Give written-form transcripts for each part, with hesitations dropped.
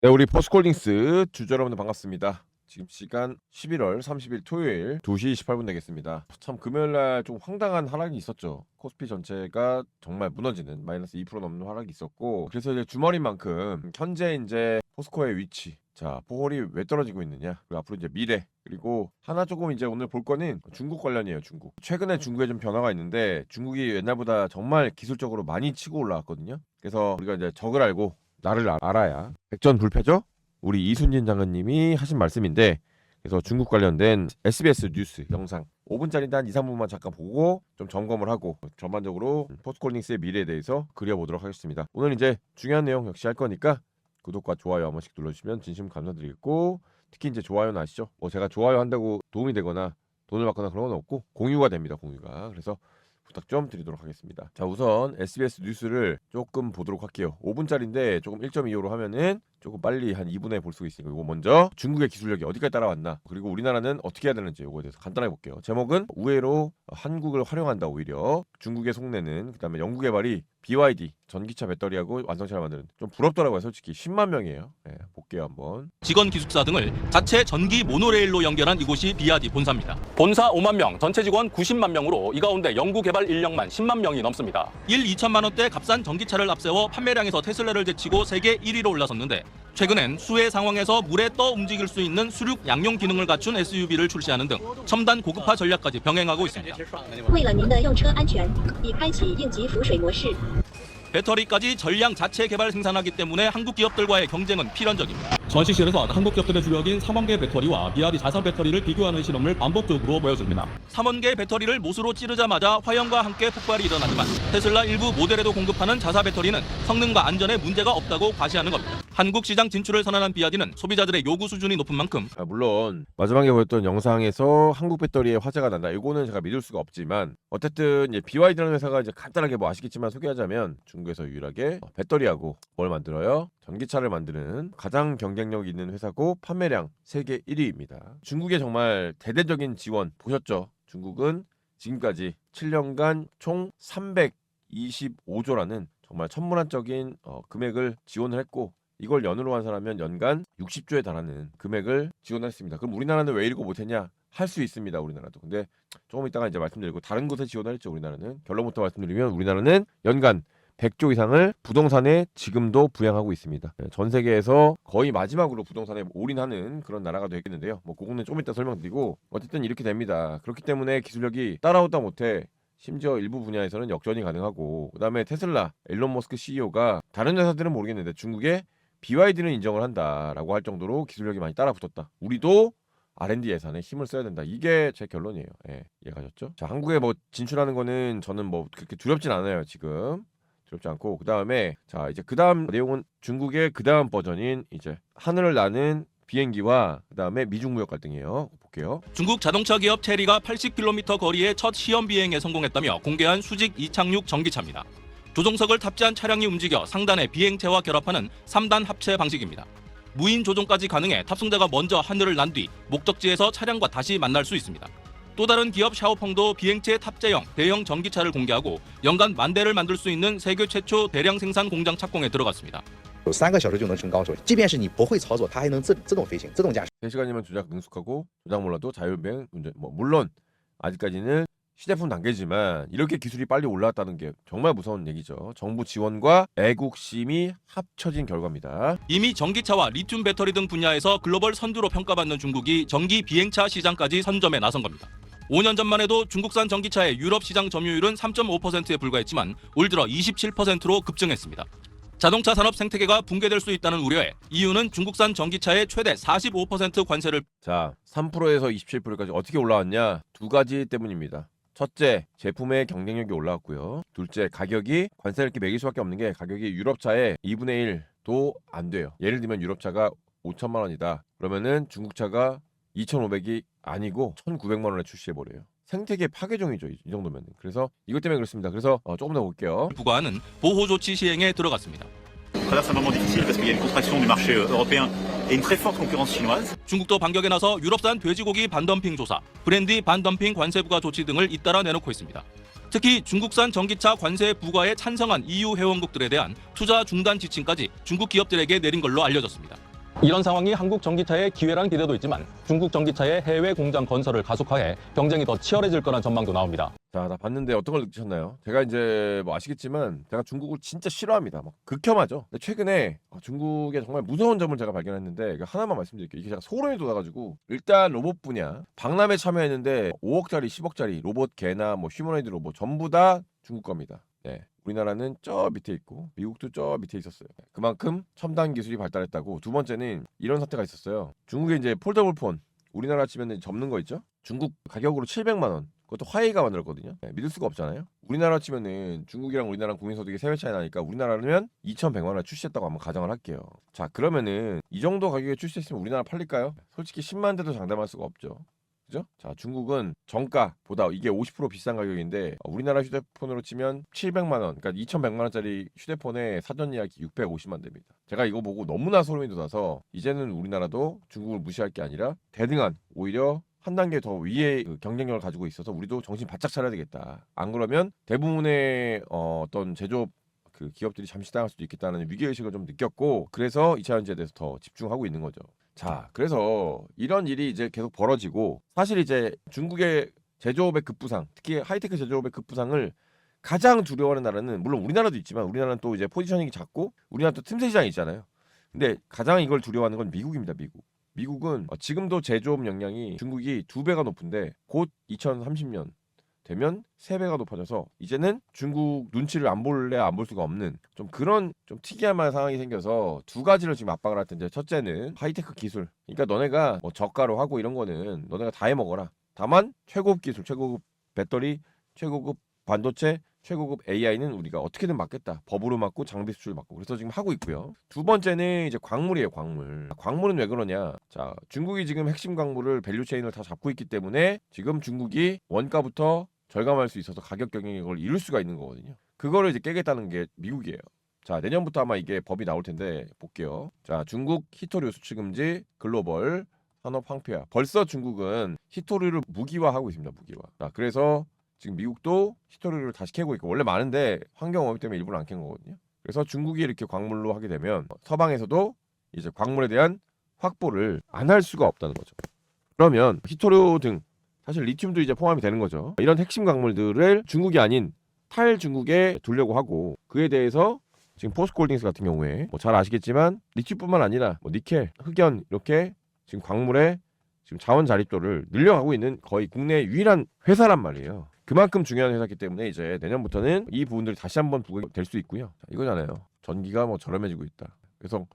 네, 우리 포스코홀딩스 주주 여러분들 반갑습니다. 지금 시간 11월 30일 토요일 2시 28분 되겠습니다. 참 금요일날 좀 황당한 하락이 있었죠. 코스피 전체가 정말 무너지는 마이너스 2% 넘는 하락이 있었고, 그래서 이제 주말인 만큼 현재 이제 포스코의 위치, 자 보홀이 왜 떨어지고 있느냐, 그리고 앞으로 이제 미래, 그리고 하나 조금 이제 오늘 볼 거는 중국 관련이에요. 중국 최근에 중국에 좀 변화가 있는데, 중국이 옛날보다 정말 기술적으로 많이 치고 올라왔거든요. 그래서 우리가 이제 적을 알고 나를 알아야 백전불패죠. 우리 이순진 장관님이 하신 말씀인데, 그래서 중국 관련된 SBS 뉴스 영상 5분짜리인데 한 2, 3분만 잠깐 보고 좀 점검을 하고 전반적으로 포스코홀딩스의 미래에 대해서 그려보도록 하겠습니다. 오늘 이제 중요한 내용 역시 할 거니까 구독과 좋아요 한 번씩 눌러주시면 진심 감사드리겠고, 특히 이제 좋아요는 아시죠? 제가 좋아요 한다고 도움이 되거나 돈을 받거나 그런 건 없고 공유가 됩니다. 공유가. 그래서 부탁 좀 드리도록 하겠습니다. 자, 우선 SBS 뉴스를 조금 보도록 할게요. 5분짜리인데 조금 1.25로 하면은 조금 빨리 한 2분에 볼 수 있으니까 이거 먼저 중국의 기술력이 어디까지 따라왔나, 그리고 우리나라는 어떻게 해야 되는지 이거에 대해서 간단하게 볼게요. 제목은 우회로 한국을 활용한다, 오히려 중국의 속내는. 그다음에 연구 개발이 BYD 전기차 배터리하고 완성차를 만드는, 좀 부럽더라고요. 솔직히 10만 명이에요. 네, 볼게요 한번. 직원 기숙사 등을 자체 전기 모노레일로 연결한 이곳이 비아디 본사입니다. 본사 5만 명, 전체 직원 90만 명으로 이 가운데 연구 개발 인력만 10만 명이 넘습니다. 2천만 원대 값싼 전기차를 앞세워 판매량에서 테슬라를 제치고 세계 1위로 올라섰는데, 최근엔 수해 상황에서 물에 떠 움직일 수 있는 수륙 양용 기능을 갖춘 SUV를 출시하는 등 첨단 고급화 전략까지 병행하고 있습니다. 为了您的用车安全，已开启应急浮水模式。 배터리까지 전량 자체 개발 생산하기 때문에 한국 기업들과의 경쟁은 필연적입니다. 전시실에서 한국 기업들의 주력인 3원계 배터리와 비아디 자산 배터리를 비교하는 실험을 반복적으로 보여줍니다. 3원계 배터리를 못으로 찌르자마자 화형과 함께 폭발이 일어나지만, 테슬라 일부 모델에도 공급하는 자사 배터리는 성능과 안전에 문제가 없다고 과시하는 겁니다. 한국 시장 진출을 선언한 비아디는 소비자들의 요구 수준이 높은 만큼, 물론 마지막에 보였던 영상에서 한국 배터리에 화재가 난다, 이거는 제가 믿을 수가 없지만, 어쨌든 이제 BYD라는 회사가 이제 간단하게 뭐 아시겠지만 소개하자면 중국에서 유일하게 배터리하고 뭘 만들어요? 전기차를 만드는 가장 경쟁력 있는 회사고 판매량 세계 1위입니다. 중국의 정말 대대적인 지원 보셨죠? 중국은 지금까지 7년간 총 325조라는 정말 천문학적인 금액을 지원을 했고, 이걸 연으로 환산하면 연간 60조에 달하는 금액을 지원했습니다. 그럼 우리나라는 왜 이러고 못했냐? 할 수 있습니다, 우리나라도. 근데 조금 이따가 이제 말씀드리고, 다른 곳에 지원을 했죠, 우리나라는. 결론부터 말씀드리면 우리나라는 연간 100조 이상을 부동산에 지금도 부양하고 있습니다. 전 세계에서 거의 마지막으로 부동산에 올인하는 그런 나라가 되겠는데요. 뭐 그거는 좀 이따 설명드리고, 어쨌든 이렇게 됩니다. 그렇기 때문에 기술력이 따라오다 못해 심지어 일부 분야에서는 역전이 가능하고, 그다음에 테슬라 일론 머스크 CEO가 다른 회사들은 모르겠는데 중국의 BYD는 인정을 한다라고 할 정도로 기술력이 많이 따라붙었다. 우리도 R&D 예산에 힘을 써야 된다. 이게 제 결론이에요. 예, 이해가셨죠? 자, 한국에 뭐 진출하는 거는 저는 뭐 그렇게 두렵진 않아요. 지금 두렵지 않고, 그 다음에 자 이제 그 다음 내용은 중국의 그 다음 버전인 이제 하늘을 나는 비행기와 그 다음에 미중 무역 갈등이에요. 볼게요. 중국 자동차 기업 체리가 80km 거리에 첫 시험 비행에 성공했다며 공개한 수직 이착륙 전기차입니다. 조종석을 탑재한 차량이 움직여 상단의 비행체와 결합하는 3단 합체 방식입니다. 무인 조종까지 가능해 탑승자가 먼저 하늘을 난 뒤 목적지에서 차량과 다시 만날 수 있습니다. 또 다른 기업 샤오펑도 비행체 탑재형 대형 전기차를 공개하고 연간 10,000대를 만들 수 있는 세계 최초 대량 생산 공장 착공에 들어갔습니다. 有3个小时就能升高手，即便是你不会操作，它还能自动飞行、自动驾驶。 3시간이면 조작 능숙하고 조작 몰라도 자율비행 운전. 뭐 물론 아직까지는 시제품 단계지만 이렇게 기술이 빨리 올라왔다는 게 정말 무서운 얘기죠. 정부 지원과 애국심이 합쳐진 결과입니다. 이미 전기차와 리튬 배터리 등 분야에서 글로벌 선두로 평가받는 중국이 전기 비행차 시장까지 선점에 나선 겁니다. 5년 전만 해도 중국산 전기차의 유럽 시장 점유율은 3.5%에 불과했지만 올 들어 27%로 급증했습니다. 자동차 산업 생태계가 붕괴될 수 있다는 우려에 이유는 중국산 전기차의 최대 45% 관세를. 자, 3%에서 27%까지 어떻게 올라왔냐? 두 가지 때문입니다. 첫째, 제품의 경쟁력이 올라왔고요. 둘째, 가격이 관세를 이렇게 매길 수밖에 없는 게 가격이 유럽차의 2분의 1도 안 돼요. 예를 들면 유럽차가 5천만 원이다. 그러면은 중국차가 2,500이 아니고 1,900만 원에 출시해버려요. 생태계 파괴종이죠, 이 정도면. 그래서 이것 때문에 그렇습니다. 그래서 조금 더 볼게요. 부과하는 보호 조치 시행에 들어갔습니다. traverse un moment difficile parce qu'il y a une contraction du marché européen et une très forte concurrence chinoise. 중국도 반격에 나서 유럽산 돼지고기 반덤핑 조사, 브랜디 반덤핑 관세 부과 조치 등을 잇따라 내놓고 있습니다. 특히 중국산 전기차 관세 부과에 찬성한 EU 회원국들에 대한 투자 중단 지침까지 중국 기업들에게 내린 걸로 알려졌습니다. 이런 상황이 한국 전기차의 기회란 기대도 있지만 중국 전기차의 해외 공장 건설을 가속화해 경쟁이 더 치열해질 거란 전망도 나옵니다. 자, 나 봤는데 어떤 걸 느끼셨나요? 제가 이제 뭐 아시겠지만 제가 중국을 진짜 싫어합니다. 막 극혐하죠. 근데 최근에 중국의 정말 무서운 점을 제가 발견했는데 하나만 말씀드릴게요. 이게 제가 소름이 돋아가지고 일단 로봇 분야 박람회 참여했는데 5억짜리 10억짜리 로봇 개나 뭐 휴머노이드 로봇 전부 다 중국 겁니다. 네. 우리나라는 저 밑에 있고 미국도 저 밑에 있었어요. 그만큼 첨단 기술이 발달했다고. 두 번째는 이런 사태가 있었어요. 중국에 이제 폴더블 폰 우리나라 치면 접는 거 있죠? 중국 가격으로 700만 원. 그것도 화웨이가 만들었거든요. 네, 믿을 수가 없잖아요. 우리나라 치면은 중국이랑 우리나라랑 국민소득이 3배 차이 나니까 우리나라면 2,100만 원 출시했다고 한번 가정을 할게요. 자, 그러면은 이 정도 가격에 출시했으면 우리나라 팔릴까요? 솔직히 10만 대도 장담할 수가 없죠. 그죠? 자, 중국은 정가보다 이게 50% 비싼 가격인데 우리나라 휴대폰으로 치면 700만 원, 그러니까 2,100만 원짜리 휴대폰에 사전 예약이 650만 대입니다. 제가 이거 보고 너무나 소름이 돋아서 이제는 우리나라도 중국을 무시할 게 아니라 대등한 오히려 한 단계 더 위의 그 경쟁력을 가지고 있어서 우리도 정신 바짝 차려야 되겠다. 안 그러면 대부분의 어떤 제조업 그 기업들이 잠식당할 수도 있겠다는 위기의식을 좀 느꼈고 그래서 2차 전지에 대해서 더 집중하고 있는 거죠. 자, 그래서 이런 일이 이제 계속 벌어지고 사실 이제 중국의 제조업의 급부상, 특히 하이테크 제조업의 급부상을 가장 두려워하는 나라는 물론 우리나라도 있지만 우리나라는 또 이제 포지셔닝이 작고 우리나라 또 틈새 시장이 있잖아요. 근데 가장 이걸 두려워하는 건 미국입니다. 미국은 지금도 제조업 역량이 중국이 2배가 높은데 곧 2030년 되면 3배가 높아져서 이제는 중국 눈치를 안 볼래 안 볼 수가 없는 좀 그런 좀 특이한 상황이 생겨서 두 가지를 지금 압박을 할 텐데 첫째는 하이테크 기술. 그러니까 너네가 뭐 저가로 하고 이런 거는 너네가 다 해먹어라. 다만 최고급 기술, 최고급 배터리, 최고급 반도체, 최고급 AI는 우리가 어떻게든 막겠다. 법으로 막고 장비 수출 막고. 그래서 지금 하고 있고요. 두 번째는 이제 광물이에요, 광물. 광물은 왜 그러냐? 자, 중국이 지금 핵심 광물을 밸류체인을 다 잡고 있기 때문에 지금 중국이 원가부터 절감할 수 있어서 가격 경쟁력을 이룰 수가 있는 거거든요. 그거를 이제 깨겠다는 게 미국이에요. 자, 내년부터 아마 이게 법이 나올 텐데 볼게요. 자, 중국 히토류 수출 금지, 글로벌 산업 황폐화. 벌써 중국은 히토류를 무기화하고 있습니다. 무기화. 자, 그래서 지금 미국도 히토류를 다시 캐고 있고 원래 많은데 환경 오염 때문에 일부러 안 캔 거거든요. 그래서 중국이 이렇게 광물로 하게 되면 서방에서도 이제 광물에 대한 확보를 안 할 수가 없다는 거죠. 그러면 히토류 등 사실 리튬도 이제 포함이 되는 거죠. 이런 핵심 광물들을 중국이 아닌 탈중국에 두려고 하고 그에 대해서 지금 포스코홀딩스 같은 경우에 뭐 잘 아시겠지만 리튬뿐만 아니라 뭐 니켈, 흑연 이렇게 지금 광물의 지금 자원 자립도를 늘려가고 있는 거의 국내 유일한 회사란 말이에요. 그만큼 중요한 회사이기 때문에 이제 내년부터는 이 부분들이 다시 한번 부각될 수 있고요. 자, 이거잖아요. 전기가 뭐 저렴해지고 있다. 그래서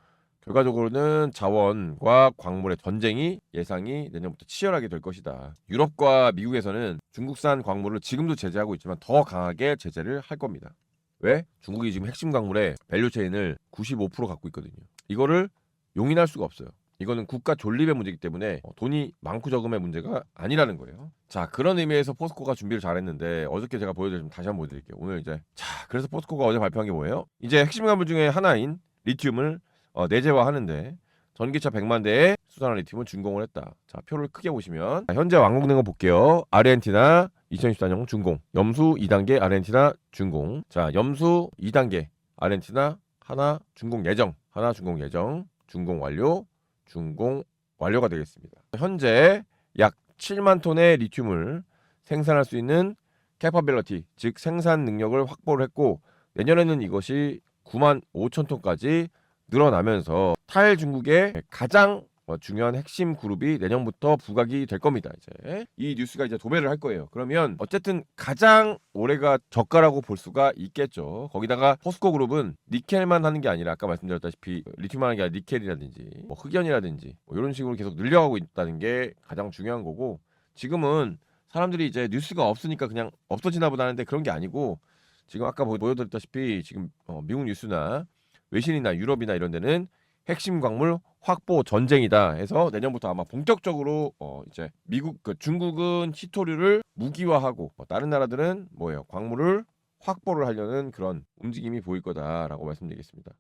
결과적으로는 자원과 광물의 전쟁이 예상이 내년부터 치열하게 될 것이다. 유럽과 미국에서는 중국산 광물을 지금도 제재하고 있지만 더 강하게 제재를 할 겁니다. 왜? 중국이 지금 핵심 광물의 밸류체인을 95% 갖고 있거든요. 이거를 용인할 수가 없어요. 이거는 국가 존립의 문제이기 때문에 돈이 많고 적음의 문제가 아니라는 거예요. 자, 그런 의미에서 포스코가 준비를 잘했는데 어저께 제가 보여드리면 다시 한번 보여드릴게요. 오늘 이제 자, 그래서 포스코가 어제 발표한 게 뭐예요? 이제 핵심 광물 중에 하나인 리튬을 내재화하는데 전기차 100만 대에 수산화 리튬을 준공을 했다. 자, 표를 크게 보시면 자, 현재 완공된 거 볼게요. 아르헨티나 2014년 준공, 염수 2단계 아르헨티나 준공. 자, 염수 2단계 아르헨티나 하나 준공 예정, 준공 완료. 준공 완료가 되겠습니다. 현재 약 7만 톤의 리튬을 생산할 수 있는 캐파빌리티, 즉 생산 능력을 확보를 했고 내년에는 이것이 9만 5천 톤까지 늘어나면서 탈중국의 가장 중요한 핵심 그룹이 내년부터 부각이 될 겁니다. 이제 이 뉴스가 이제 도배를 할 거예요. 그러면 어쨌든 가장 올해가 저가라고 볼 수가 있겠죠. 거기다가 포스코 그룹은 니켈만 하는 게 아니라 아까 말씀드렸다시피 리튬만 하는 게 아니라 니켈이라든지 뭐 흑연이라든지 뭐 이런 식으로 계속 늘려가고 있다는 게 가장 중요한 거고 지금은 사람들이 이제 뉴스가 없으니까 그냥 없어지나 보다 하는데 그런 게 아니고 지금 아까 보여드렸다시피 지금 미국 뉴스나 외신이나 유럽이나 이런 데는 핵심 광물 확보 전쟁이다 해서 내년부터 아마 본격적으로 이제 미국 중국은 히토류를 무기화하고 다른 나라들은 뭐예요? 광물을 확보를 하려는 그런 움직임이 보일 거다라고 말씀드리겠습니다.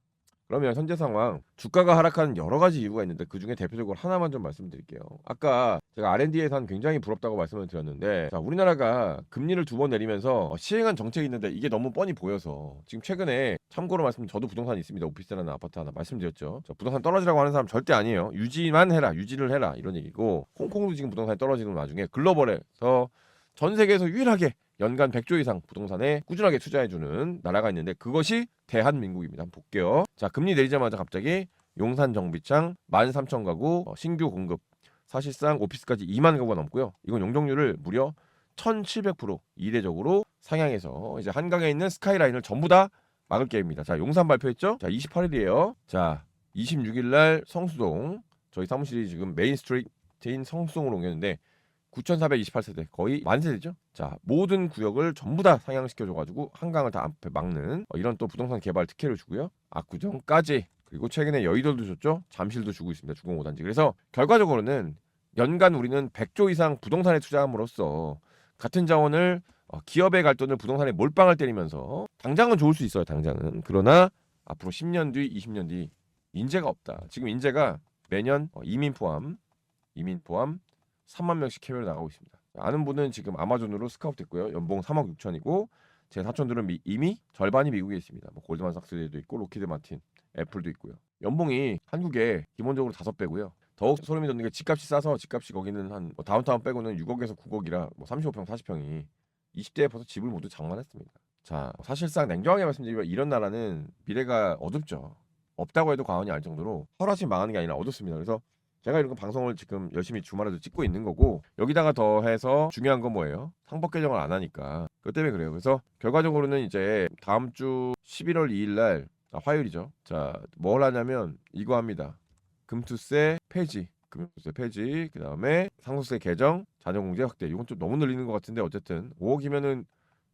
그러면 현재 상황 주가가 하락하는 여러 가지 이유가 있는데 그중에 대표적으로 하나만 좀 말씀드릴게요. 아까 제가 R&D 예산 굉장히 부럽다고 말씀을 드렸는데, 자, 우리나라가 금리를 2번 내리면서 시행한 정책이 있는데 이게 너무 뻔히 보여서 지금 최근에 참고로 말씀, 저도 부동산이 있습니다. 오피스텔이나 아파트 하나 말씀드렸죠. 자, 부동산 떨어지라고 하는 사람 절대 아니에요. 유지만 해라, 유지를 해라 이런 얘기고, 홍콩도 지금 부동산이 떨어지는 와중에 글로벌에서 전 세계에서 유일하게 연간 100조 이상 부동산에 꾸준하게 투자해주는 나라가 있는데 그것이 대한민국입니다. 한번 볼게요. 자, 금리 내리자마자 갑자기 용산 정비창 13,000가구 신규 공급, 사실상 오피스까지 2만 가구가 넘고요. 이건 용적률을 무려 1700% 이례적으로 상향해서 이제 한강에 있는 스카이라인을 전부 다 막을 계획입니다. 자, 용산 발표했죠? 자, 28일이에요. 자, 26일 날 성수동, 저희 사무실이 지금 메인 스트리트인 성수동으로 옮겼는데 9,428세대, 거의 만세대죠. 자, 모든 구역을 전부 다 상향시켜줘가지고 한강을 다 앞에 막는 이런 또 부동산 개발 특혜를 주고요. 압구정까지, 그리고 최근에 여의도도 줬죠. 잠실도 주고 있습니다. 주공 5단지. 그래서 결과적으로는 연간 우리는 100조 이상 부동산에 투자함으로써 같은 자원을 기업에 갈 돈을 부동산에 몰빵을 때리면서 당장은 좋을 수 있어요. 당장은. 그러나 앞으로 10년 뒤, 20년 뒤 인재가 없다. 지금 인재가 매년 이민 포함 3만 명씩 해외로 나가고 있습니다. 아는 분은 지금 아마존으로 스카우트 됐고요. 연봉 3억 6천이고 제 사촌들은 이미 절반이 미국에 있습니다. 뭐 골드만삭스도 있고 로키드 마틴, 애플도 있고요. 연봉이 한국에 기본적으로 5배고요. 더욱 소름이 돋는 게 집값이 싸서, 집값이 거기는 한 다운타운 빼고는 6억에서 9억이라 35평 40평이 20대에 벌써 집을 모두 장만했습니다. 자, 사실상 냉정하게 말씀드리면 이런 나라는 미래가 어둡죠. 없다고 해도 과언이 아닐 정도로 하루아침 망하는 게 아니라 어둡습니다. 그래서 제가 이런 방송을 지금 열심히 주말에도 찍고 있는 거고, 여기다가 더해서 중요한 건 뭐예요? 상법 개정을 안 하니까 그것 때문에 그래요. 그래서 결과적으로는 이제 다음 주 11월 2일 날 화요일이죠. 자, 뭘 하냐면 이거 합니다. 금투세 폐지, 금융세 폐지, 그 다음에 상속세 개정, 자녀공제 확대. 이건 좀 너무 늘리는 것 같은데 어쨌든 5억이면은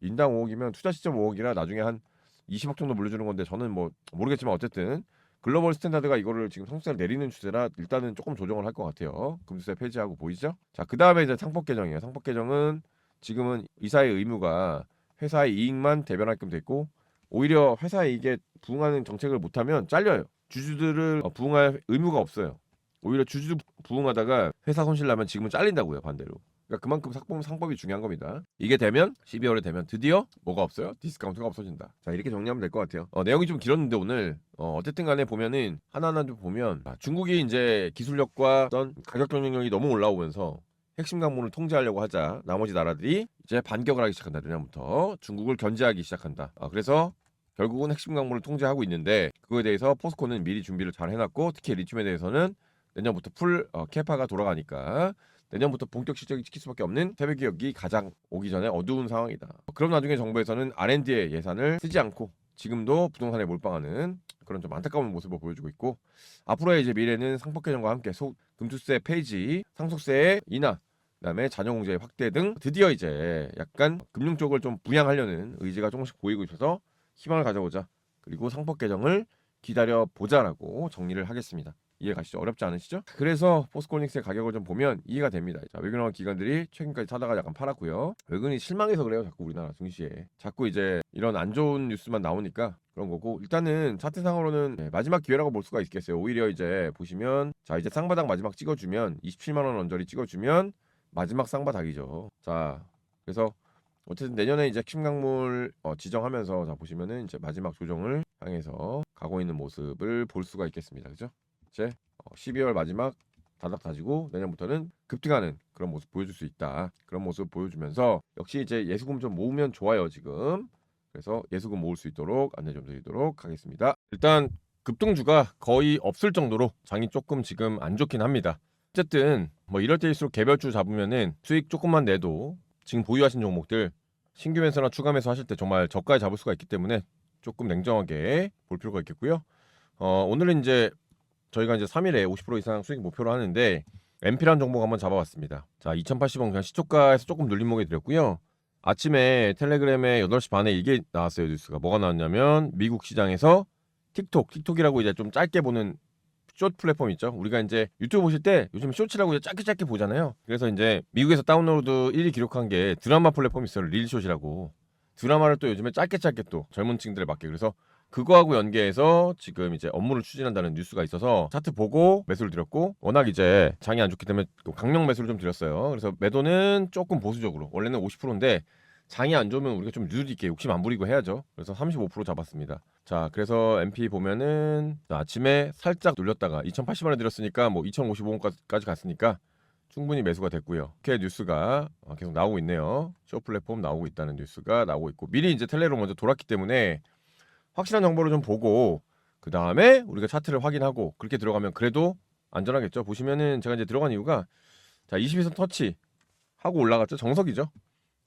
인당 5억이면 투자 시점 5억이라 나중에 한 20억 정도 물려주는 건데, 저는 뭐 모르겠지만 어쨌든 글로벌 스탠다드가 이거를 지금 상속세를 내리는 추세라 일단은 조금 조정을 할 것 같아요. 금투세 폐지하고 보이죠? 자, 그 다음에 이제 상법 개정이에요. 상법 개정은 지금은 이사의 의무가 회사의 이익만 대변할끔 됐고, 오히려 회사의 이익에 부응하는 정책을 못하면 잘려요. 주주들을 부응할 의무가 없어요. 오히려 주주 부응하다가 회사 손실 나면 지금은 잘린다고요. 반대로. 그러니까 그만큼 상법이 중요한 겁니다. 이게 되면 12월에 되면 드디어 뭐가 없어요? 디스카운트가 없어진다. 자, 이렇게 정리하면 될 것 같아요. 내용이 좀 길었는데 오늘 어쨌든 간에 보면은 하나하나 좀 보면 중국이 이제 기술력과 어떤 가격 경쟁력이 너무 올라오면서 핵심 강문을 통제하려고 하자 나머지 나라들이 이제 반격을 하기 시작한다. 내년부터 중국을 견제하기 시작한다. 그래서 결국은 핵심 강물을 통제하고 있는데, 그거에 대해서 포스코는 미리 준비를 잘 해놨고, 특히 리튬에 대해서는 내년부터 풀 캐파가 돌아가니까 내년부터 본격 실적이 찍힐 수밖에 없는 세계 기업이 가장 오기 전에 어두운 상황이다. 그럼 나중에 정부에서는 R&D에 예산을 쓰지 않고 지금도 부동산에 몰빵하는 그런 좀 안타까운 모습을 보여주고 있고, 앞으로의 이제 미래는 상법 개정과 함께 금투세 폐지, 상속세 인하, 그다음에 자녀공제 확대 등 드디어 이제 약간 금융 쪽을 좀 부양하려는 의지가 조금씩 보이고 있어서 희망을 가져보자. 그리고 상법 개정을 기다려보자라고 정리를 하겠습니다. 이해 가시죠? 어렵지 않으시죠? 그래서 포스코홀딩스의 가격을 좀 보면 이해가 됩니다. 자, 외근화 기관들이 최근까지 사다가 약간 팔았고요. 외근이 실망해서 그래요. 자꾸 우리나라 증시에. 자꾸 이제 이런 안 좋은 뉴스만 나오니까 그런 거고, 일단은 차트상으로는 마지막 기회라고 볼 수가 있겠어요. 오히려 이제 보시면, 자, 이제 쌍바닥 마지막 찍어주면 27만 원 언저리 찍어주면 마지막 쌍바닥이죠. 자, 그래서 어쨌든 내년에 이제 핵심 강물 지정하면서, 자, 보시면은 이제 마지막 조정을 향해서 가고 있는 모습을 볼 수가 있겠습니다. 그죠? 이제 12월 마지막 다닥 다지고 내년부터는 급등하는 그런 모습 보여줄 수 있다. 그런 모습 보여주면서 역시 이제 예수금 좀 모으면 좋아요. 지금. 그래서 예수금 모을 수 있도록 안내 좀 드리도록 하겠습니다. 일단 급등주가 거의 없을 정도로 장이 조금 지금 안 좋긴 합니다. 어쨌든 뭐 이럴 때일수록 개별주 잡으면은 수익 조금만 내도 지금 보유하신 종목들 신규 매수나 추가 매수 하실 때 정말 저가에 잡을 수가 있기 때문에 조금 냉정하게 볼 필요가 있겠고요. 오늘은 이제 저희가 이제 3일에 50% 이상 수익 목표로 하는데 MP라는 종목 한번 잡아봤습니다. 자, 2080원 그냥 시초가에서 조금 눌림목에 드렸고요. 아침에 텔레그램에 8시 반에 이게 나왔어요. 뉴스가. 뭐가 나왔냐면 미국 시장에서 틱톡이라고 이제 좀 짧게 보는 숏 플랫폼 있죠. 우리가 이제 유튜브 보실 때 요즘 숏이라고 이제 짧게 보잖아요. 그래서 이제 미국에서 다운로드 1위 기록한 게 드라마 플랫폼이 있어요. 릴숏이라고. 드라마를 또 요즘에 짧게 또 젊은 층들에 맞게. 그래서 그거하고 연계해서 지금 이제 업무를 추진한다는 뉴스가 있어서 차트 보고 매수를 드렸고, 워낙 이제 장이 안 좋기 때문에 강력 매수를 좀 드렸어요. 그래서 매도는 조금 보수적으로, 원래는 50%인데 장이 안 좋으면 우리가 좀 유도리 있게 욕심 안 부리고 해야죠. 그래서 35% 잡았습니다. 자, 그래서 MP 보면은 아침에 살짝 눌렸다가 2,080원에 드렸으니까 뭐 2,055원까지 갔으니까 충분히 매수가 됐고요. 이렇게 뉴스가 계속 나오고 있네요. 쇼 플랫폼 나오고 있다는 뉴스가 나오고 있고, 미리 이제 텔레로 먼저 돌았기 때문에 확실한 정보를 좀 보고 그 다음에 우리가 차트를 확인하고 그렇게 들어가면 그래도 안전하겠죠. 보시면은 제가 이제 들어간 이유가, 자, 22선 터치 하고 올라갔죠. 정석이죠.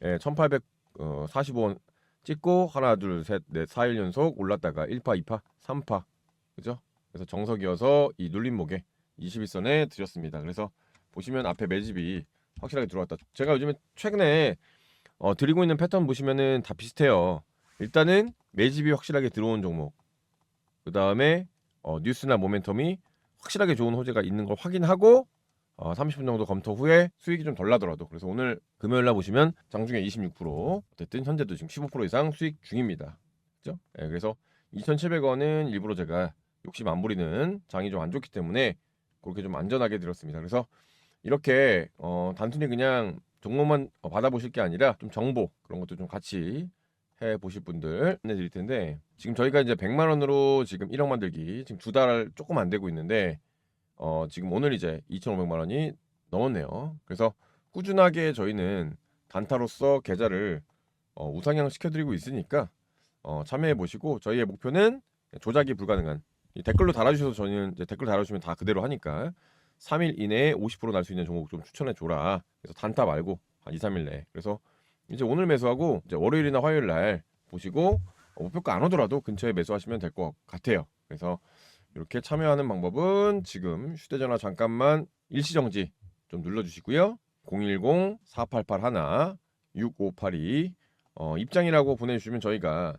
예, 1,845원 찍고 하나 둘 셋 넷 4일 연속 올랐다가 1파 2파 3파, 그죠? 그래서 정석이어서 이 눌림목에 21선에 드렸습니다. 그래서 보시면 앞에 매집이 확실하게 들어왔다. 제가 요즘에 최근에 드리고 있는 패턴 보시면은 다 비슷해요. 일단은 매집이 확실하게 들어온 종목, 그 다음에 뉴스나 모멘텀이 확실하게 좋은 호재가 있는 걸 확인하고 30분 정도 검토 후에 수익이 좀 덜 나더라도, 그래서 오늘 금요일날 보시면 장중에 26%, 어쨌든 현재도 지금 15% 이상 수익 중입니다. 그죠? 네, 그래서 2,700원은 일부러 제가 욕심 안 부리는, 장이 좀 안 좋기 때문에 그렇게 좀 안전하게 드렸습니다. 그래서 이렇게 단순히 그냥 종목만 받아보실 게 아니라 좀 정보 그런 것도 좀 같이 해 보실 분들 안내드릴 텐데, 지금 저희가 이제 100만 원으로 지금 1억 만들기 지금 2달 조금 안 되고 있는데 지금 오늘 이제 2,500만 원이 넘었네요. 그래서 꾸준하게 저희는 단타로서 계좌를 우상향 시켜드리고 있으니까 참여해 보시고, 저희의 목표는 조작이 불가능한, 이 댓글로 달아주셔서 저는 이제 댓글 달아주시면 다 그대로 하니까 3일 이내에 50% 날 수 있는 종목 좀 추천해 줘라. 그래서 단타 말고 한 2, 3일 내에. 그래서 이제 오늘 매수하고 이제 월요일이나 화요일 날 보시고 목표가 안 오더라도 근처에 매수하시면 될 것 같아요. 그래서 이렇게 참여하는 방법은 지금 휴대전화 잠깐만 일시정지 좀 눌러주시고요. 010-4881-6582 입장이라고 보내주시면 저희가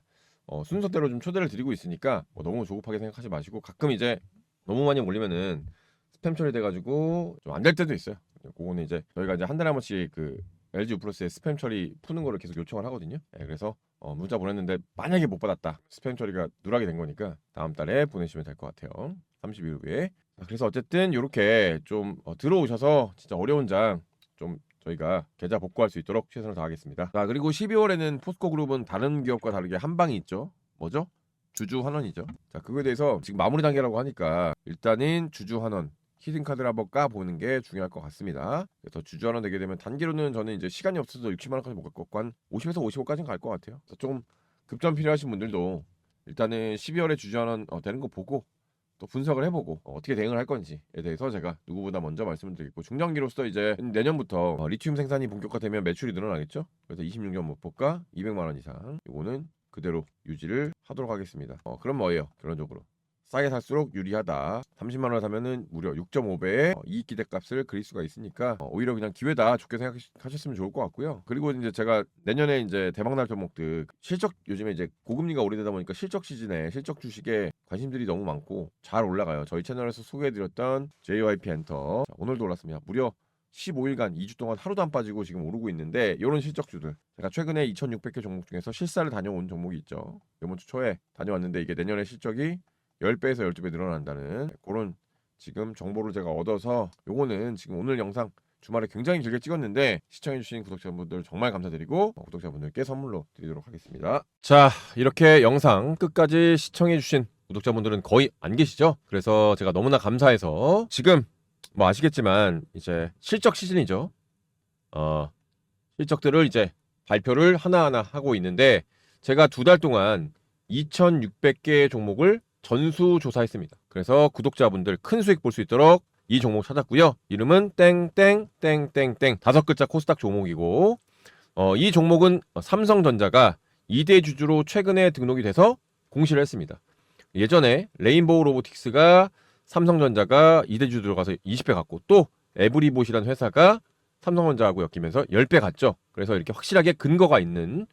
순서대로 좀 초대를 드리고 있으니까 너무 조급하게 생각하지 마시고, 가끔 이제 너무 많이 올리면은 스팸 처리돼가지고 좀 안 될 때도 있어요. 그거는 이제 저희가 이제 한 달에 한 번씩 그 LG U+의 스팸 처리 푸는 거를 계속 요청을 하거든요. 네, 그래서 문자 보냈는데 만약에 못 받았다, 스팸 처리가 누락이 된 거니까 다음 달에 보내시면 될 것 같아요. 30일 후에. 그래서 어쨌든 이렇게 좀 들어오셔서 진짜 어려운 장 좀 저희가 계좌 복구할 수 있도록 최선을 다하겠습니다. 자, 그리고 12월에는 포스코 그룹은 다른 기업과 다르게 한 방이 있죠. 뭐죠? 주주 환원이죠. 자, 그거에 대해서 지금 마무리 단계라고 하니까 일단은 주주 환원 히든카드를 한번 까보는 게 중요할 것 같습니다. 그래서 주주 환원 되게 되면 단기로는 저는 이제 시간이 없어서 60만 원까지 못 갈 것 같고 한 50에서 55까지는 갈 것 같아요. 그래서 좀 급전 필요하신 분들도 일단은 12월에 주주 환원 되는 거 보고 또 분석을 해보고 어떻게 대응을 할 건지에 대해서 제가 누구보다 먼저 말씀을 드리겠고, 중장기로서 이제 내년부터 리튬 생산이 본격화되면 매출이 늘어나겠죠. 그래서 26년 목표가 200만 원 이상, 이거는 그대로 유지를 하도록 하겠습니다. 그럼 뭐예요? 결론적으로 싸게 살수록 유리하다. 30만 원 사면은 무려 6.5배의 이익 기대값을 그릴 수가 있으니까 오히려 그냥 기회다, 좋게 생각하셨으면 좋을 것 같고요. 그리고 이제 제가 내년에 이제 대박날 종목들 실적, 요즘에 이제 고금리가 오래되다 보니까 실적 시즌에 실적 주식에 관심들이 너무 많고 잘 올라가요. 저희 채널에서 소개해드렸던 JYP 엔터, 자, 오늘도 올랐습니다. 무려 15일간 2주 동안 하루도 안 빠지고 지금 오르고 있는데, 이런 실적주들 제가 최근에 2,600개 종목 중에서 실사를 다녀온 종목이 있죠. 이번 주 초에 다녀왔는데 이게 내년에 실적이 10배에서 12배 늘어난다는 그런 지금 정보를 제가 얻어서, 요거는 지금 오늘 영상 주말에 굉장히 길게 찍었는데 시청해주신 구독자분들 정말 감사드리고 구독자분들께 선물로 드리도록 하겠습니다. 자, 이렇게 영상 끝까지 시청해주신 구독자분들은 거의 안 계시죠? 그래서 제가 너무나 감사해서, 지금 뭐 아시겠지만 이제 실적 시즌이죠. 실적들을 이제 발표를 하나하나 하고 있는데, 제가 2달 동안 2,600개의 종목을 전수조사했습니다. 그래서 구독자분들 큰 수익 볼 수 있도록 이 종목 찾았고요. 이름은 땡땡땡땡땡 5글자 코스닥 종목이고, 이 종목은 삼성전자가 2대 주주로 최근에 등록이 돼서 공시를 했습니다. 예전에 레인보우 로보틱스가 삼성전자가 2대 주주 들어가서 20배 갔고, 또 에브리봇이라는 회사가 삼성전자하고 엮이면서 10배 갔죠. 그래서 이렇게 확실하게 근거가 있는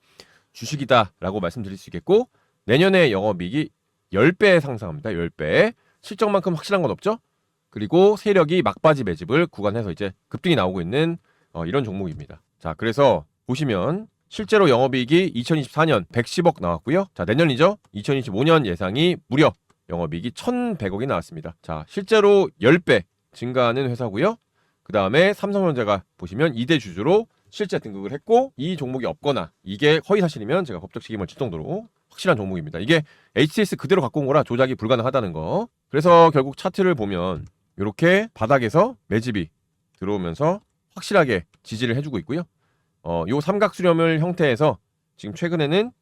주식이다라고 말씀드릴 수 있겠고, 내년에 영업이익이 10배 상승합니다. 10배. 실적만큼 확실한 건 없죠. 그리고 세력이 막바지 매집을 구간해서 이제 급등이 나오고 있는 이런 종목입니다. 자, 그래서 보시면 실제로 영업이익이 2024년 110억 나왔고요. 자, 내년이죠. 2025년 예상이 무려 영업이익이 1,100억이 나왔습니다. 자, 실제로 10배 증가하는 회사고요. 그 다음에 삼성전자가 보시면 2대 주주로 실제 등극을 했고 이 종목이 없거나 이게 허위 사실이면 제가 법적 책임을 질 정도로 확실한 종목입니다. 이게 HTS 그대로 갖고 온 거라 조작이 불가능하다는 거. 그래서 결국 차트를 보면 이렇게 바닥에서 매집이 들어오면서 확실하게 지지를 해주고 있고요. 요 삼각 수렴을 형태에서 지금 최근에는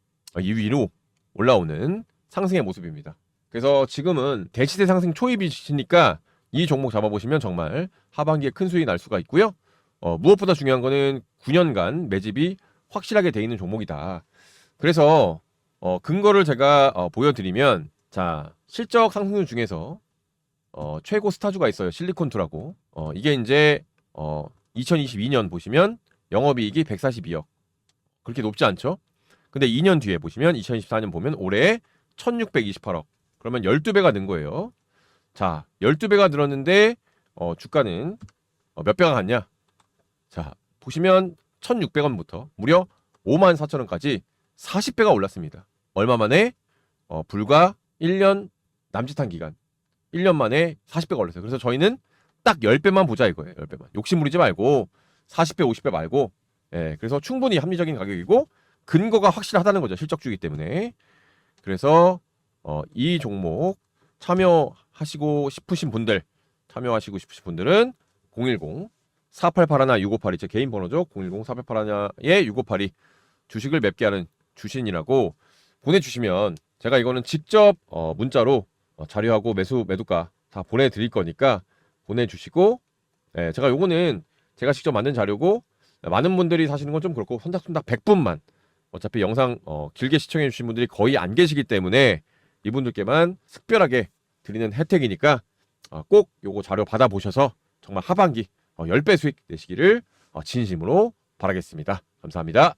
이 위로 올라오는 상승의 모습입니다. 그래서 지금은 대시세 상승 초입이시니까 이 종목 잡아보시면 정말 하반기에 큰 수익이 날 수가 있고요. 무엇보다 중요한 거는 9년간 매집이 확실하게 돼 있는 종목이다. 그래서 근거를 제가 보여드리면 자 실적 상승률 중에서 최고 스타주가 있어요. 실리콘투라고. 이게 이제 2022년 보시면 영업이익이 142억. 그렇게 높지 않죠? 근데 2년 뒤에 보시면 2024년 보면 올해 1628억. 그러면 12배가 는 거예요. 자, 12배가 늘었는데 주가는 몇 배가 갔냐? 자, 보시면 1,600원부터 무려 54,000원까지 40배가 올랐습니다. 얼마 만에? 불과 1년 남짓한 기간. 1년 만에 40배가 올랐어요. 그래서 저희는 딱 10배만 보자 이거예요. 10배만. 욕심 부리지 말고 40배, 50배 말고. 예, 그래서 충분히 합리적인 가격이고 근거가 확실하다는 거죠. 실적주기 때문에. 그래서 이 종목 참여하시고 싶으신 분들은 010-4881-6582 제 개인 번호죠. 010-4881-6582 주식을 맵게 하는 주신이라고 보내주시면 제가 이거는 직접 문자로 자료하고 매도가 다 보내드릴 거니까 보내주시고 제가 요거는 제가 직접 만든 자료고 많은 분들이 사시는 건 좀 그렇고 손닥손닥 100분만 어차피 영상 길게 시청해 주신 분들이 거의 안 계시기 때문에 이분들께만 특별하게 드리는 혜택이니까 꼭 요거 자료 받아보셔서 정말 하반기 10배 수익 내시기를 진심으로 바라겠습니다. 감사합니다.